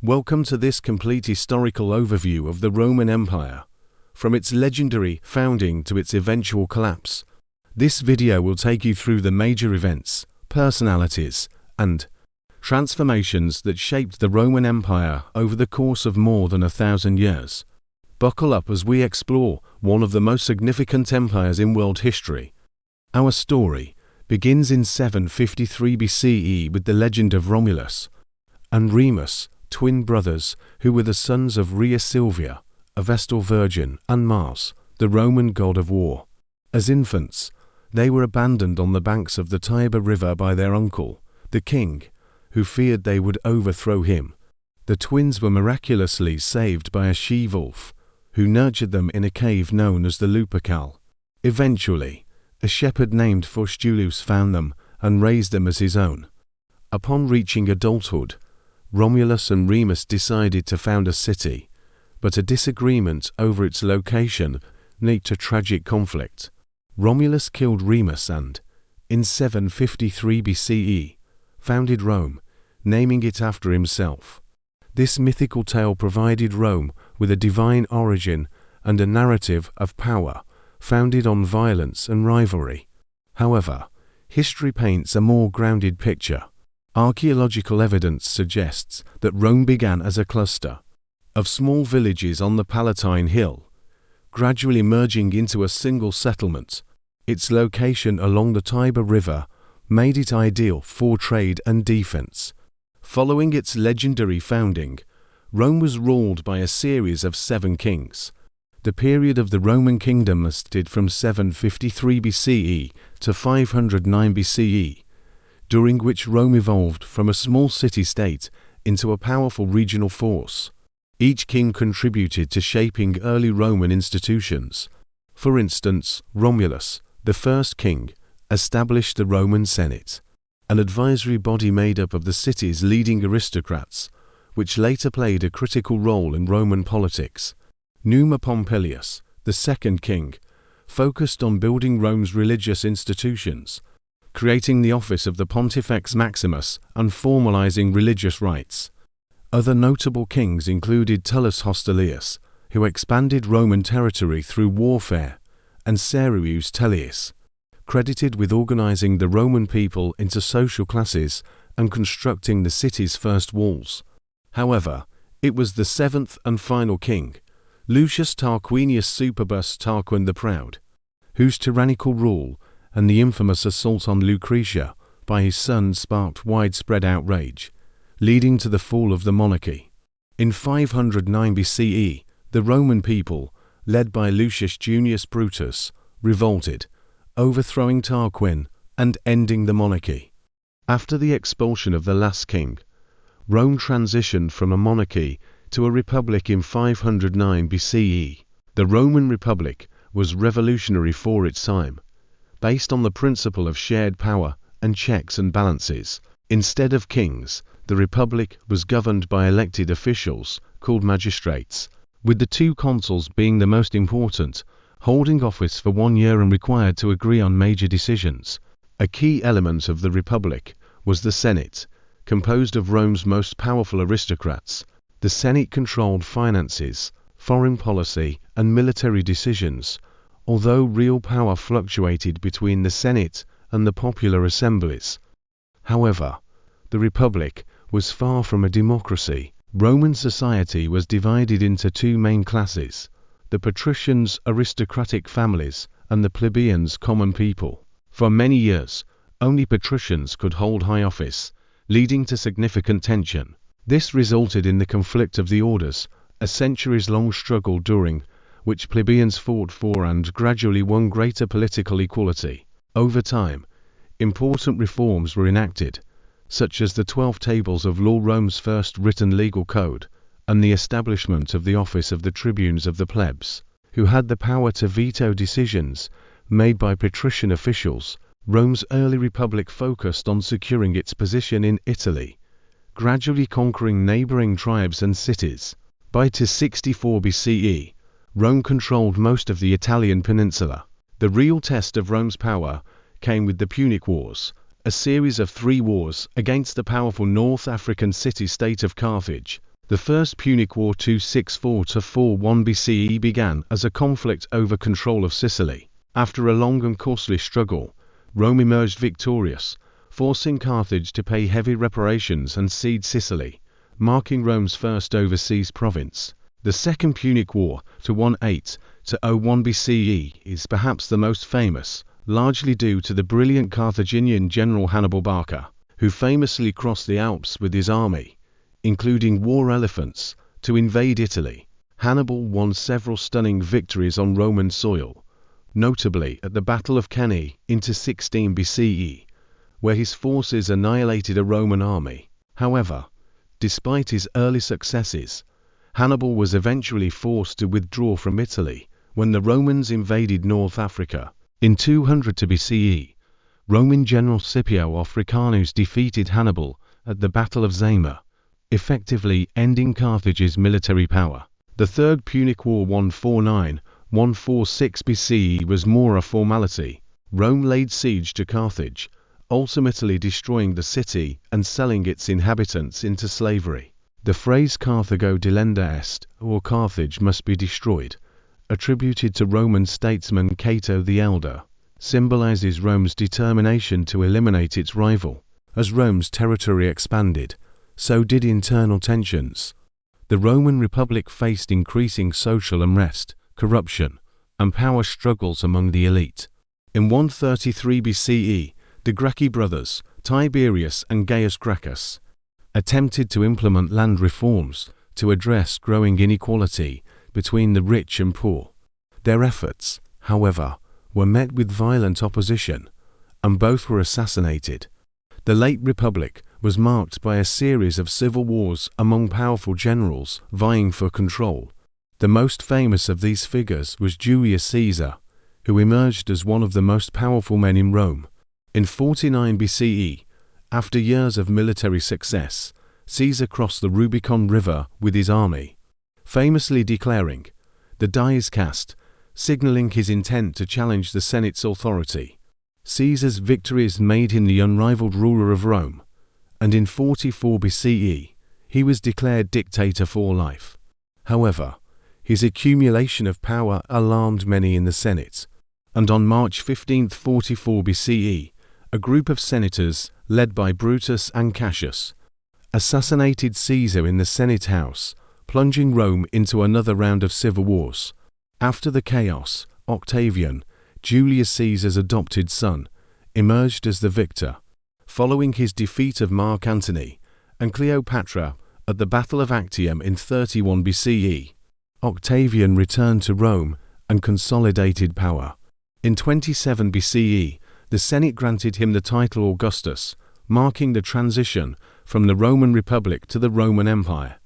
Welcome to this complete historical overview of the Roman Empire, from its legendary founding to its eventual collapse. This video will take you through the major events, personalities, and transformations that shaped the Roman Empire over the course of more than 1,000 years. Buckle up as we explore one of the most significant empires in world history. Our story begins in 753 BCE with the legend of Romulus and Remus, twin brothers who were the sons of Rhea Silvia, a Vestal Virgin, and Mars, the Roman god of war. As infants, they were abandoned on the banks of the Tiber River by their uncle, the king, who feared they would overthrow him. The twins were miraculously saved by a she-wolf, who nurtured them in a cave known as the Lupercal. Eventually, a shepherd named Faustulus found them and raised them as his own. Upon reaching adulthood, Romulus and Remus decided to found a city, but a disagreement over its location led to tragic conflict. Romulus killed Remus and, in 753 BCE, founded Rome, naming it after himself. This mythical tale provided Rome with a divine origin and a narrative of power founded on violence and rivalry. However, history paints a more grounded picture. Archaeological evidence suggests that Rome began as a cluster of small villages on the Palatine Hill, gradually merging into a single settlement. Its location along the Tiber River made it ideal for trade and defense. Following its legendary founding, Rome was ruled by a series of 7 kings. The period of the Roman kingdom lasted from 753 BCE to 509 BCE, during which Rome evolved from a small city-state into a powerful regional force. Each king contributed to shaping early Roman institutions. For instance, Romulus, the first king, established the Roman Senate, an advisory body made up of the city's leading aristocrats, which later played a critical role in Roman politics. Numa Pompilius, the second king, focused on building Rome's religious institutions, creating the office of the Pontifex Maximus and formalizing religious rites. Other notable kings included Tullus Hostilius, who expanded Roman territory through warfare, and Servius Tullius, credited with organizing the Roman people into social classes and constructing the city's first walls. However, it was the 7th and final king, Lucius Tarquinius Superbus Tarquin the Proud, whose tyrannical rule and the infamous assault on Lucretia by his son sparked widespread outrage, leading to the fall of the monarchy. In 509 BCE, the Roman people, led by Lucius Junius Brutus, revolted, overthrowing Tarquin and ending the monarchy. After the expulsion of the last king, Rome transitioned from a monarchy to a republic in 509 BCE. The Roman Republic was revolutionary for its time, based on the principle of shared power and checks and balances. Instead of kings, the republic was governed by elected officials called magistrates, with the 2 consuls being the most important, holding office for 1 year and required to agree on major decisions. A key element of the republic was the Senate, composed of Rome's most powerful aristocrats. The Senate controlled finances, foreign policy, and military decisions, although real power fluctuated between the Senate and the popular assemblies. However, the Republic was far from a democracy. Roman society was divided into 2 main classes: the patricians, aristocratic families, and the plebeians, common people. For many years, only patricians could hold high office, leading to significant tension. This resulted in the conflict of the orders, a centuries-long struggle during which plebeians fought for and gradually won greater political equality. Over time, important reforms were enacted, such as the 12 Tables of Law, Rome's first written legal code, and the establishment of the office of the tribunes of the plebs, who had the power to veto decisions made by patrician officials. Rome's early republic focused on securing its position in Italy, gradually conquering neighboring tribes and cities. By 264 BCE, Rome controlled most of the Italian peninsula. The real test of Rome's power came with the Punic Wars, a series of 3 wars against the powerful North African city-state of Carthage. The First Punic War 264–41 BCE began as a conflict over control of Sicily. After a long and costly struggle, Rome emerged victorious, forcing Carthage to pay heavy reparations and cede Sicily, marking Rome's first overseas province. The Second Punic War, 218–01 BCE, is perhaps the most famous, largely due to the brilliant Carthaginian general Hannibal Barca, who famously crossed the Alps with his army, including war elephants, to invade Italy. Hannibal won several stunning victories on Roman soil, notably at the Battle of Cannae in 16 BCE, where his forces annihilated a Roman army. However, despite his early successes, Hannibal was eventually forced to withdraw from Italy when the Romans invaded North Africa. In 200 BCE, Roman general Scipio Africanus defeated Hannibal at the Battle of Zama, effectively ending Carthage's military power. The Third Punic War 149–146 BCE was more a formality. Rome laid siege to Carthage, ultimately destroying the city and selling its inhabitants into slavery. The phrase Carthago delenda est, or Carthage must be destroyed, attributed to Roman statesman Cato the Elder, symbolizes Rome's determination to eliminate its rival. As Rome's territory expanded, so did internal tensions. The Roman Republic faced increasing social unrest, corruption, and power struggles among the elite. In 133 BCE, the Gracchi brothers, Tiberius and Gaius Gracchus, attempted to implement land reforms to address growing inequality between the rich and poor. Their efforts, however, were met with violent opposition, and both were assassinated. The late Republic was marked by a series of civil wars among powerful generals vying for control. The most famous of these figures was Julius Caesar, who emerged as one of the most powerful men in Rome. In 49 BCE, after years of military success, Caesar crossed the Rubicon River with his army, famously declaring, "The die is cast," signaling his intent to challenge the Senate's authority. Caesar's victories made him the unrivaled ruler of Rome, and in 44 BCE, he was declared dictator for life. However, his accumulation of power alarmed many in the Senate, and on March 15, 44 BCE, a group of senators, led by Brutus and Cassius, assassinated Caesar in the Senate House, plunging Rome into another round of civil wars. After the chaos, Octavian, Julius Caesar's adopted son, emerged as the victor, following his defeat of Mark Antony and Cleopatra at the Battle of Actium in 31 BCE. Octavian returned to Rome and consolidated power. In 27 BCE, the Senate granted him the title Augustus, marking the transition from the Roman Republic to the Roman Empire.